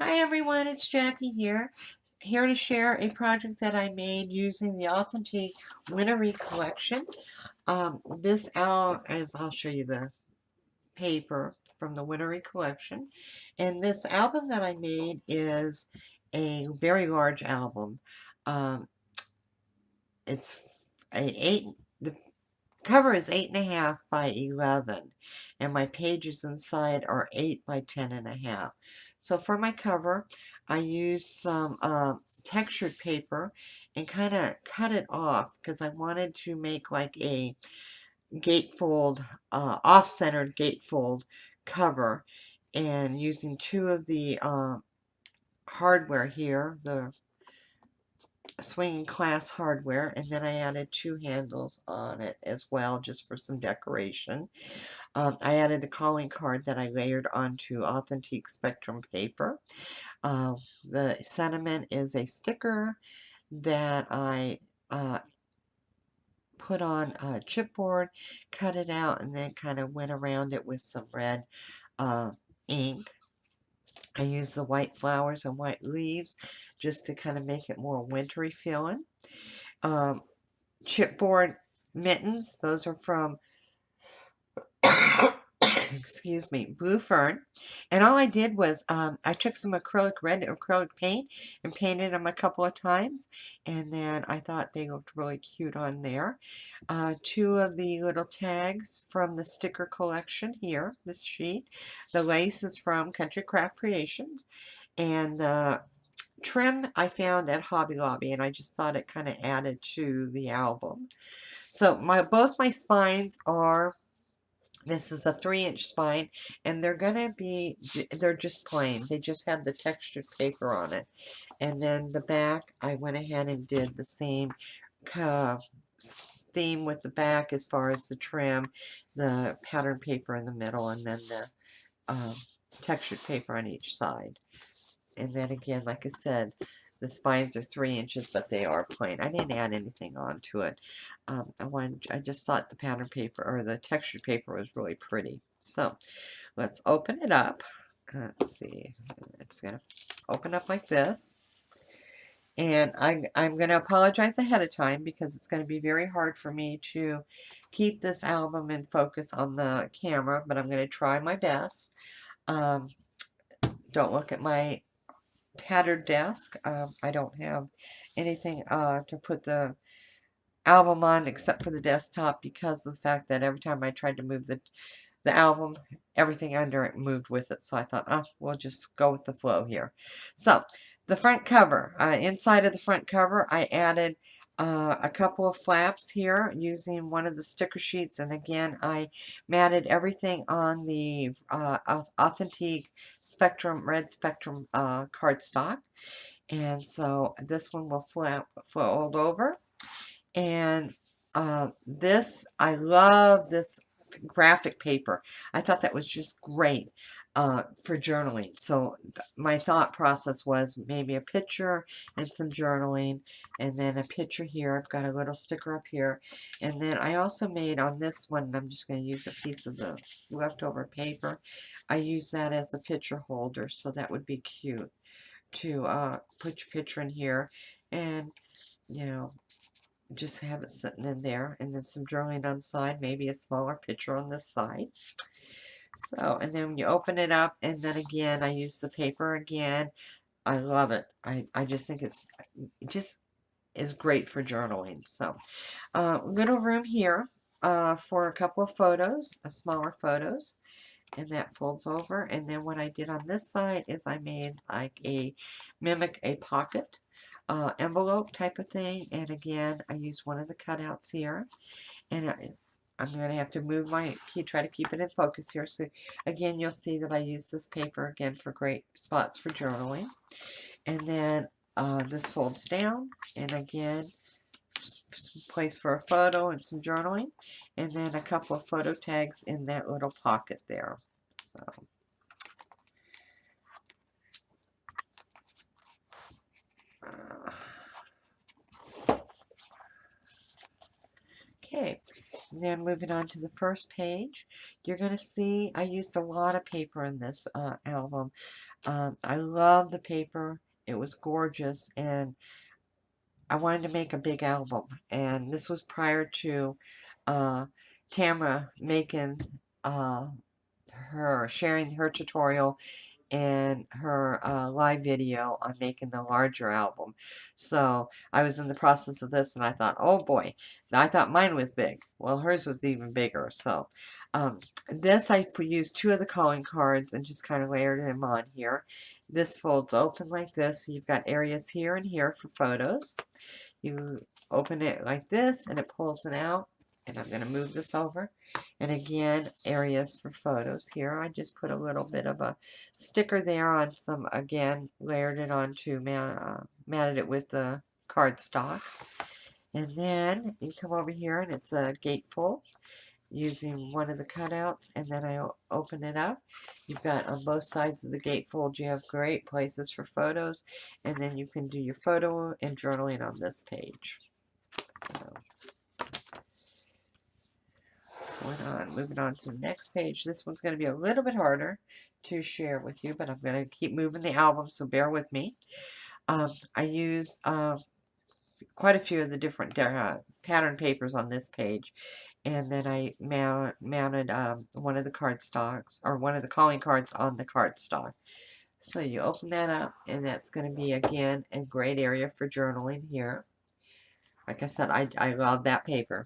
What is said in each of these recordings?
Hi everyone, it's Jackie here to share a project that I made using the Authentique Wintery collection. This album, as I'll show you the paper from the Wintery collection, and this album that I made is a very large album. Um, it's a the cover is 8.5 by 11, and my pages inside are 8 by 10.5. So for my cover, I used some textured paper and kind of cut it off because I wanted to make like a gatefold, off-centered gatefold cover, and using two of the hardware here, the swinging class hardware, and then I added two handles on it as well just for some decoration. I added a calling card that I layered onto Authentique Spectrum paper. The sentiment is a sticker that I put on chipboard, cut it out, and then kind of went around it with some red ink. I used the white flowers and white leaves just to kind of make it more wintry feeling. Um, Chipboard mittens, those are from excuse me, Blue Fern. And all I did was I took some red acrylic paint and painted them a couple of times, and then I thought they looked really cute on there. Two of the little tags from the sticker collection here, this sheet. The lace is from Country Craft Creations, and the trim I found at Hobby Lobby, and I just thought it kind of added to the album. So both my spines are, this is a 3-inch spine, and they're just plain. They just have the textured paper on it. And then the back, I went ahead and did the same theme with the back as far as the trim, the pattern paper in the middle, and then the textured paper on each side. And then again, like I said, the spines are 3 inches, but they are plain. I didn't add anything onto it. I just thought the pattern paper or the textured paper was really pretty. So let's open it up. Let's see. It's gonna open up like this. And I'm going to apologize ahead of time because it's going to be very hard for me to keep this album in focus on the camera, but I'm going to try my best. Don't look at my tattered desk. I don't have anything to put the album on except for the desktop because of the fact that every time I tried to move the album, everything under it moved with it. So I thought, oh, we'll just go with the flow here. So the front cover, inside of the front cover, I added a couple of flaps here using one of the sticker sheets, and again I matted everything on the Authentique Spectrum red Spectrum cardstock, and so this one will fold over. And I love this graphic paper. I thought that was just great for journaling. So my thought process was maybe a picture and some journaling, and then a picture here. I've got a little sticker up here. And then I also made on this one, I'm just going to use a piece of the leftover paper. I use that as a picture holder, so that would be cute to put your picture in here and, you know, just have it sitting in there, and then some journaling on the side, maybe a smaller picture on this side. So, and then when you open it up, and then again, I use the paper again. I love it. I just think it just is great for journaling. So, little room here for a couple of photos, smaller photos, and that folds over. And then what I did on this side is I made like mimic a pocket envelope type of thing, and again I used one of the cutouts here, and I'm going to have to move my key, try to keep it in focus here. So again, you'll see that I use this paper again for great spots for journaling. And then this folds down, and again some place for a photo and some journaling, and then a couple of photo tags in that little pocket there. So okay, Then moving on to the first page, you're going to see I used a lot of paper in this album. I love the paper. It was gorgeous, and I wanted to make a big album. And this was prior to uh, Tamara making her sharing her tutorial and her live video on making the larger album. So I was in the process of this and I thought, oh boy, I thought mine was big. Well, hers was even bigger. So this I used two of the calling cards and just kind of layered them on here. This folds open like this. So you've got areas here and here for photos. You open it like this and it pulls it out. And I'm going to move this over. And again, areas for photos here. I just put a little bit of a sticker there on some, again, layered it onto, matted it with the cardstock. And then you come over here and it's a gatefold using one of the cutouts, and then I open it up. You've got on both sides of the gatefold, you have great places for photos, and then you can do your photo and journaling on this page. So, moving on to the next page. This one's going to be a little bit harder to share with you, but I'm going to keep moving the album, so bear with me. I use quite a few of the different pattern papers on this page, and then I mounted one of the cardstocks, or one of the calling cards on the cardstock. So you open that up, and that's going to be, again, a great area for journaling here. Like I said, I love that paper.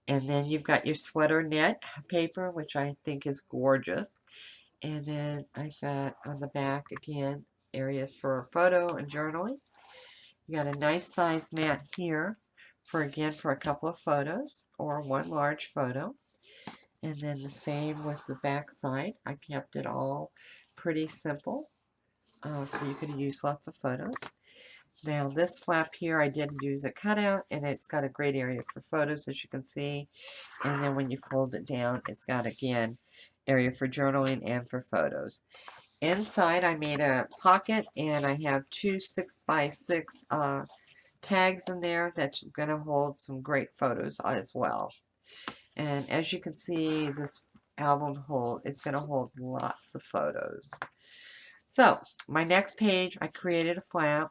And then you've got your sweater knit paper, which I think is gorgeous. And then I've got on the back, again, areas for photo and journaling. You got a nice size mat here for, again, for a couple of photos or one large photo. And then the same with the back side. I kept it all pretty simple, so you could use lots of photos. Now this flap here, I did use a cutout, and it's got a great area for photos, as you can see. And then when you fold it down, it's got, again, area for journaling and for photos. Inside, I made a pocket, and I have two 6x6 tags in there that's going to hold some great photos as well. And as you can see, this album it's going to hold lots of photos. So my next page, I created a flap,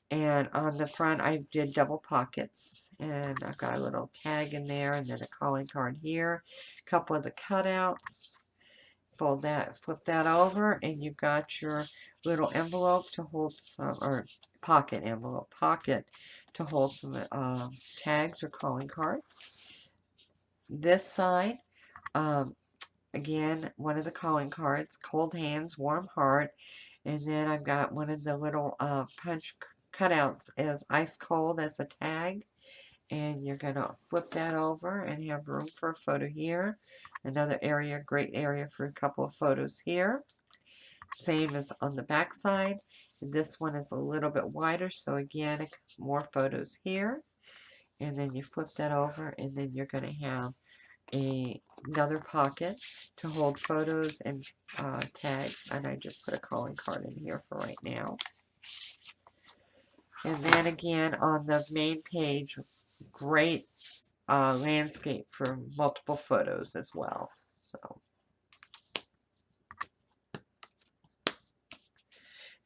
and on the front I did double pockets, and I've got a little tag in there, and then a calling card here, a couple of the cutouts. Fold that, flip that over, and you've got your little envelope to hold some, or pocket envelope, pocket to hold some tags or calling cards. This side, again, one of the calling cards, cold hands, warm heart, and then I've got one of the little punch cutouts as ice cold as a tag, and you're going to flip that over and have room for a photo here. Another area, great area for a couple of photos here. Same as on the back side. This one is a little bit wider, so again, more photos here. And then you flip that over, and then you're going to have another pocket to hold photos and tags. And I just put a calling card in here for right now. And then again, on the main page, great landscape for multiple photos as well. So,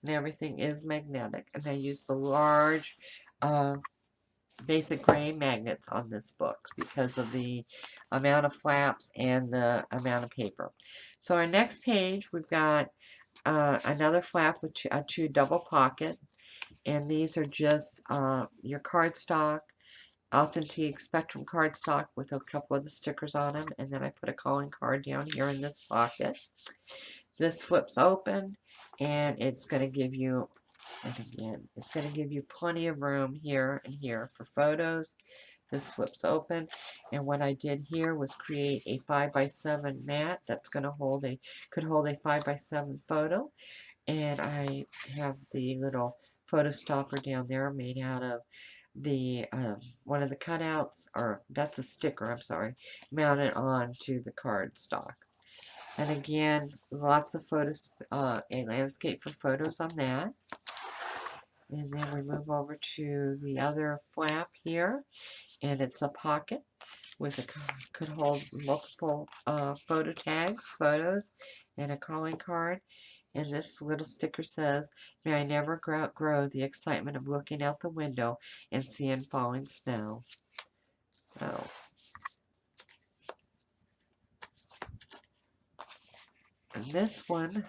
and everything is magnetic, and I use the large basic gray magnets on this book because of the amount of flaps and the amount of paper. So our next page, we've got another flap with two double pocket, and these are just your cardstock, Authentique Spectrum cardstock with a couple of the stickers on them, and then I put a calling card down here in this pocket. This flips open, and it's going to give you, and again, it's going to give you plenty of room here and here for photos. This flips open, and what I did here was create a 5x7 mat that's going to could hold a 5x7 photo, and I have the little photo stopper down there made out of the one of the cutouts, or that's a sticker, I'm sorry, mounted onto the cardstock. And again, lots of photos, a landscape for photos on that. And then we move over to the other flap here, and it's a pocket. with could hold multiple photo tags, photos, and a calling card. And this little sticker says, "May I never outgrow the excitement of looking out the window and seeing falling snow." So, and this one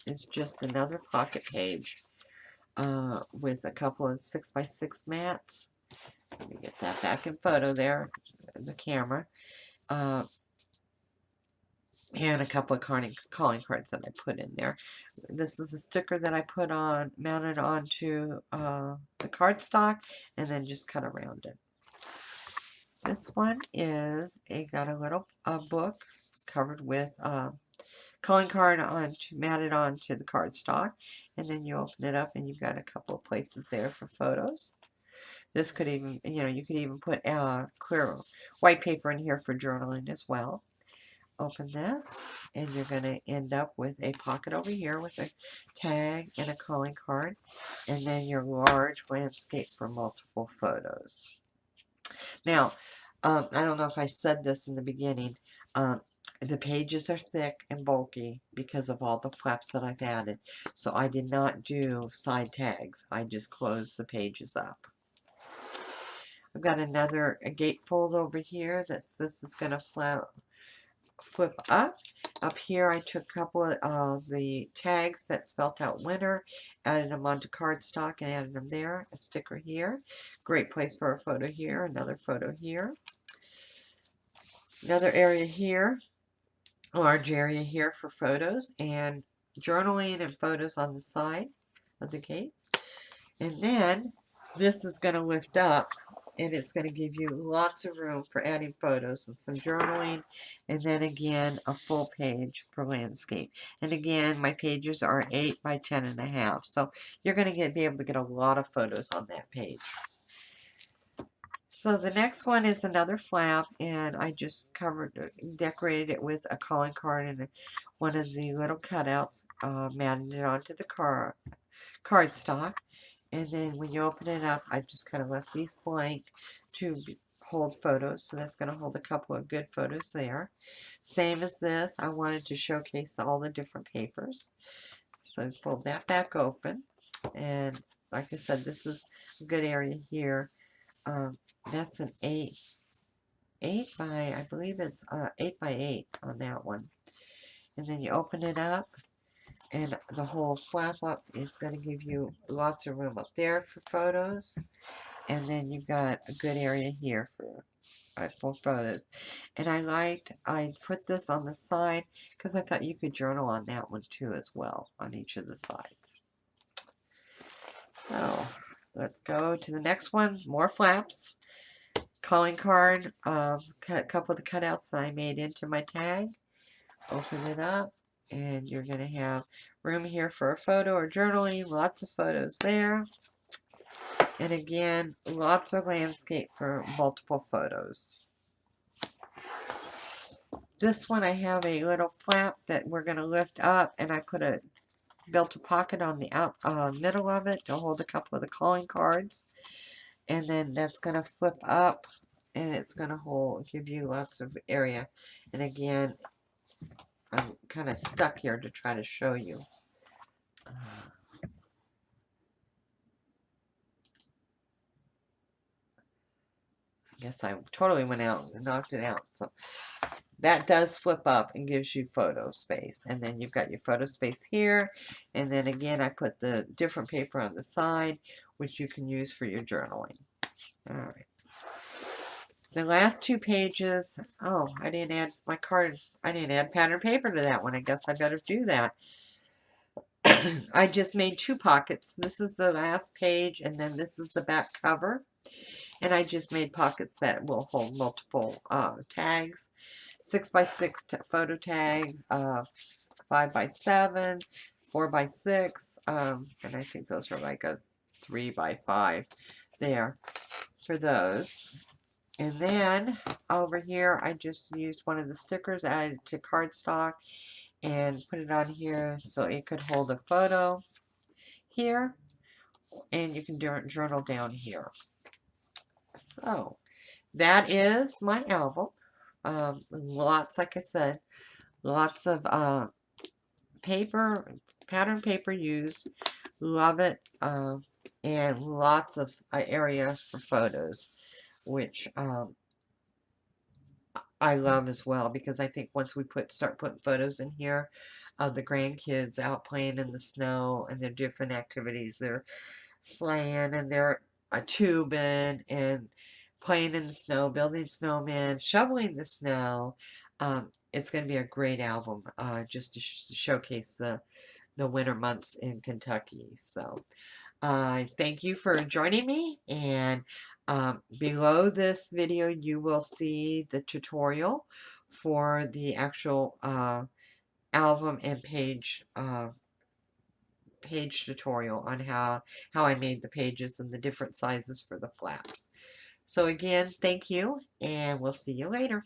is just another pocket page with a couple of 6x6 mats. Let me get that back in photo there, the camera. And a couple of calling cards that I put in there. This is a sticker that I put on, mounted onto the cardstock, and then just cut around it. This one is got a little book covered with calling card mounted onto the cardstock, and then you open it up, and you've got a couple of places there for photos. This could even, you could even put clear white paper in here for journaling as well. Open this, and you're going to end up with a pocket over here with a tag and a calling card, and then your large landscape for multiple photos. Now, I don't know if I said this in the beginning, the pages are thick and bulky because of all the flaps that I've added, so I did not do side tags. I just closed the pages up. I've got another gatefold over here this is going to flip up. Up here I took a couple of the tags that spelt out winter, added them onto cardstock and added them there. A sticker here. Great place for a photo here. Another photo here. Another area here. A large area here for photos and journaling and photos on the side of the gates. And then this is going to lift up, and it's going to give you lots of room for adding photos and some journaling, and then again a full page for landscape. And again, my pages are 8 by 10.5, so you're going to be able to get a lot of photos on that page. So the next one is another flap, and I just decorated it with a calling card and one of the little cutouts, mounted it onto the cardstock. And then when you open it up, I just kind of left these blank to hold photos. So that's going to hold a couple of good photos there. Same as this, I wanted to showcase all the different papers. So I fold that back open. And like I said, this is a good area here. That's an 8 by, I believe it's 8 by 8 on that one. And then you open it up, and the whole flap up is going to give you lots of room up there for photos. And then you've got a good area here for photos. And I put this on the side because I thought you could journal on that one too as well, on each of the sides. So let's go to the next one. More flaps. Calling card, a couple of the cutouts that I made into my tag. Open it up, and you're going to have room here for a photo or journaling. Lots of photos there. And again, lots of landscape for multiple photos. This one I have a little flap that we're going to lift up, and I built a pocket on the middle of it to hold a couple of the calling cards. And then that's going to flip up, and it's going to give you lots of area. And again, I'm kind of stuck here to try to show you. I guess I totally went out and knocked it out. So that does flip up and gives you photo space. And then you've got your photo space here. And then again, I put the different paper on the side, which you can use for your journaling. All right. The last two pages, oh, I didn't add my card. I didn't add pattern paper to that one. I guess I better do that. I just made 2 pockets. This is the last page, and then this is the back cover. And I just made pockets that will hold multiple tags. 6x6 photo tags, 5x7, 4x6, and I think those are like a 3x5 there for those. And then over here, I just used one of the stickers, added to cardstock, and put it on here so it could hold a photo here, and you can journal down here. So that is my album. Lots, like I said, lots of paper, pattern paper used. Love it. And lots of area for photos, which I love as well, because I think once we start putting photos in here of the grandkids out playing in the snow and their different activities, they're sleighing and they're tubing and playing in the snow, building snowmen, shoveling the snow. It's going to be a great album, just to showcase the winter months in Kentucky. So thank you for joining me, and below this video you will see the tutorial for the actual album and page tutorial on how I made the pages and the different sizes for the flaps. So again, thank you, and we'll see you later.